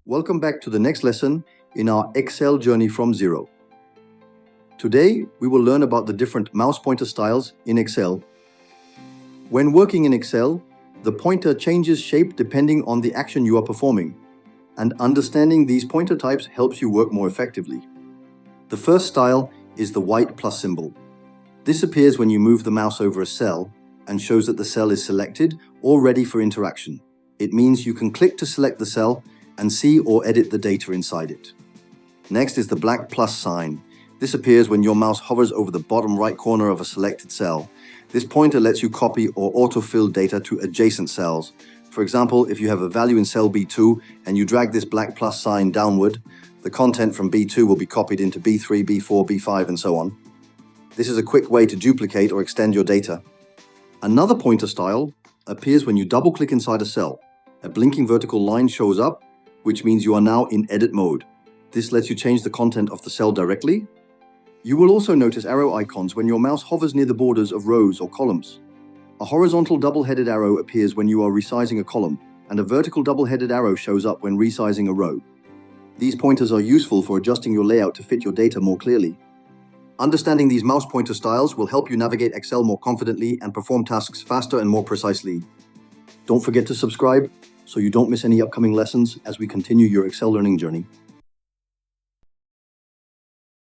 Welcome back to the next lesson in our Excel journey from zero. Today, we will learn about the different mouse pointer styles in Excel. When working in Excel, the pointer changes shape depending on the action you are performing, and understanding these pointer types helps you work more effectively. The first style is the white plus symbol. This appears when you move the mouse over a cell and shows that the cell is selected or ready for interaction. It means you can click to select the cell and see or edit the data inside it. Next is the black plus sign. This appears when your mouse hovers over the bottom right corner of a selected cell. This pointer lets you copy or autofill data to adjacent cells. For example, if you have a value in cell B2 and you drag this black plus sign downward, the content from B2 will be copied into B3, B4, B5, and so on. This is a quick way to duplicate or extend your data. Another pointer style appears when you double-click inside a cell. A blinking vertical line shows up, which means you are now in edit mode. This lets you change the content of the cell directly. You will also notice arrow icons when your mouse hovers near the borders of rows or columns. A horizontal double-headed arrow appears when you are resizing a column, and a vertical double-headed arrow shows up when resizing a row. These pointers are useful for adjusting your layout to fit your data more clearly. Understanding these mouse pointer styles will help you navigate Excel more confidently and perform tasks faster and more precisely. Don't forget to subscribe so you don't miss any upcoming lessons as we continue your Excel learning journey.